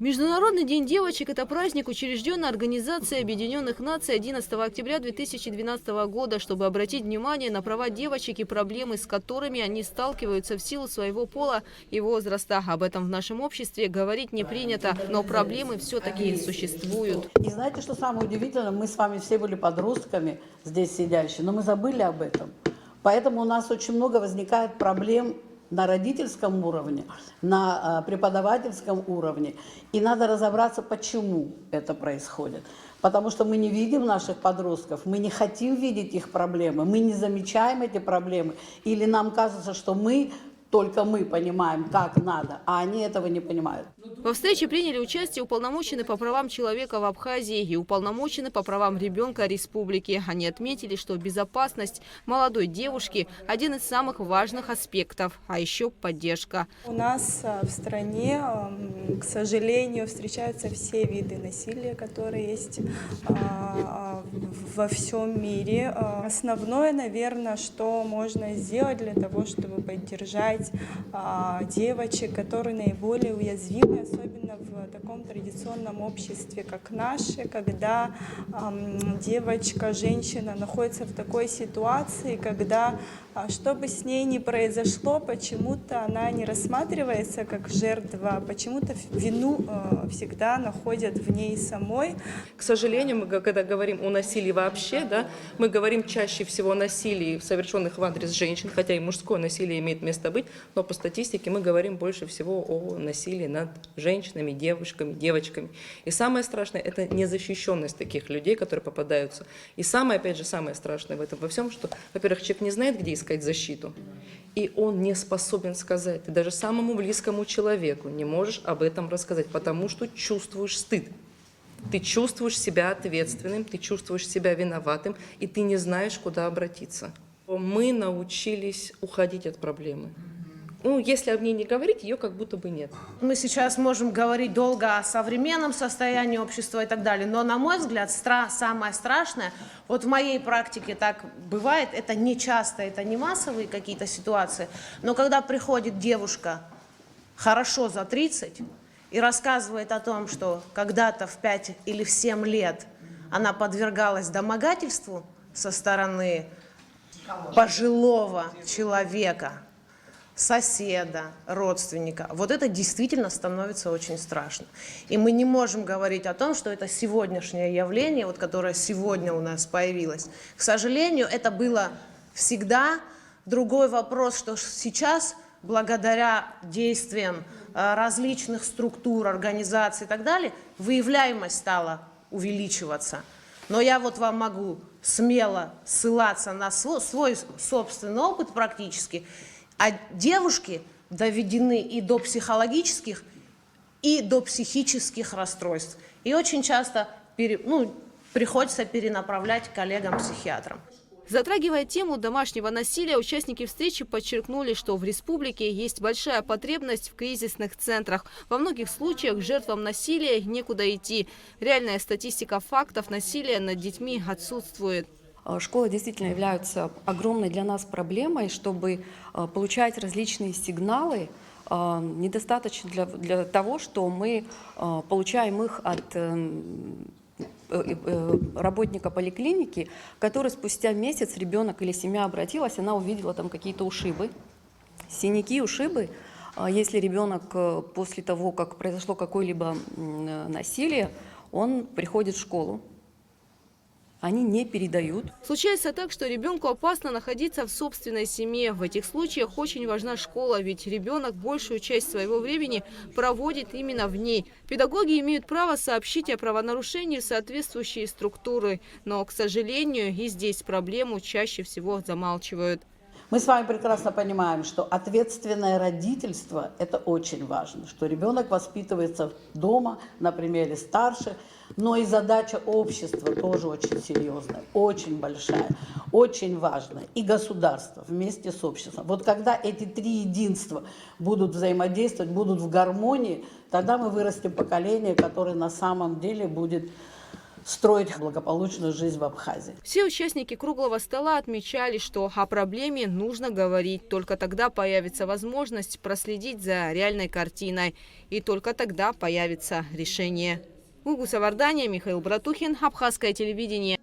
Международный день девочек – это праздник, учрежденный Организацией Объединенных Наций 11 октября 2012 года, чтобы обратить внимание на права девочек и проблемы, с которыми они сталкиваются в силу своего пола и возраста. Об этом в нашем обществе говорить не принято, но проблемы все-таки существуют. И знаете, что самое удивительное? Мы с вами все были подростками, здесь сидящие, но мы забыли об этом. Поэтому у нас очень много возникает проблем на родительском уровне, на преподавательском уровне. И надо разобраться, почему это происходит. Потому что мы не видим наших подростков, мы не хотим видеть их проблемы, мы не замечаем эти проблемы. Или нам кажется, что только мы понимаем, как надо, а они этого не понимают. Во встрече приняли участие уполномоченный по правам человека в Абхазии и уполномоченный по правам ребенка республики. Они отметили, что безопасность молодой девушки – один из самых важных аспектов, а еще поддержка. У нас в стране, к сожалению, встречаются все виды насилия, которые есть во всем мире. Основное, наверное, что можно сделать для того, чтобы поддержать девочек, которые наиболее уязвимы, особенно в таком традиционном обществе, как наше, когда девочка, женщина находится в такой ситуации, когда, что бы с ней ни произошло, почему-то она не рассматривается как жертва, почему-то вину всегда находят в ней самой. К сожалению, мы, когда говорим о насилии вообще, да, мы говорим чаще всего о насилии, совершенных в адрес женщин, хотя и мужское насилие имеет место быть, но по статистике мы говорим больше всего о насилии над женщинами, девушками, девочками. И самое страшное – это незащищенность таких людей, которые попадаются. И самое, опять же, самое страшное в этом во всем, что, во-первых, человек не знает, где искать защиту, и он не способен сказать. Ты даже самому близкому человеку не можешь об этом рассказать, потому что чувствуешь стыд. Ты чувствуешь себя ответственным, ты чувствуешь себя виноватым, и ты не знаешь, куда обратиться. Мы научились уходить от проблемы. Ну, если об ней не говорить, ее как будто бы нет. Мы сейчас можем говорить долго о современном состоянии общества и так далее, но, на мой взгляд, самое страшное, вот в моей практике так бывает, это не часто, это не массовые какие-то ситуации, но когда приходит девушка хорошо за 30 и рассказывает о том, что когда-то в 5 или в 7 лет она подвергалась домогательству со стороны пожилого человека, соседа, родственника, вот это действительно становится очень страшно. И мы не можем говорить о том, что это сегодняшнее явление, вот, которое сегодня у нас появилось. К сожалению, это было всегда. Другой вопрос, что сейчас, благодаря действиям различных структур, организаций и так далее, выявляемость стала увеличиваться. Но я вот вам могу смело ссылаться на свой собственный опыт практически. А девушки доведены и до психологических, и до психических расстройств. И очень часто приходится перенаправлять к коллегам-психиатрам. Затрагивая тему домашнего насилия, участники встречи подчеркнули, что в республике есть большая потребность в кризисных центрах. Во многих случаях жертвам насилия некуда идти. Реальная статистика фактов насилия над детьми отсутствует. Школы действительно являются огромной для нас проблемой, чтобы получать различные сигналы. Недостаточно для того, что мы получаем их от работника поликлиники, который спустя месяц, ребенок или семья обратилась, она увидела там какие-то ушибы, синяки, ушибы. Если ребенок после того, как произошло какое-либо насилие, он приходит в школу, они не передают. Случается так, что ребенку опасно находиться в собственной семье. В этих случаях очень важна школа, ведь ребенок большую часть своего времени проводит именно в ней. Педагоги имеют право сообщить о правонарушении в соответствующие структуры, но, к сожалению, и здесь проблему чаще всего замалчивают. Мы с вами прекрасно понимаем, что ответственное родительство – это очень важно, что ребенок воспитывается дома, на примере старших, но и задача общества тоже очень серьезная, очень большая, очень важная. И государство вместе с обществом. Вот когда эти три единства будут взаимодействовать, будут в гармонии, тогда мы вырастим поколение, которое на самом деле будет строить благополучную жизнь в Абхазии. Все участники круглого стола отмечали, что о проблеме нужно говорить. Только тогда появится возможность проследить за реальной картиной. И только тогда появится решение. Гугу Савардания, Михаил Братухин, Абхазское телевидение.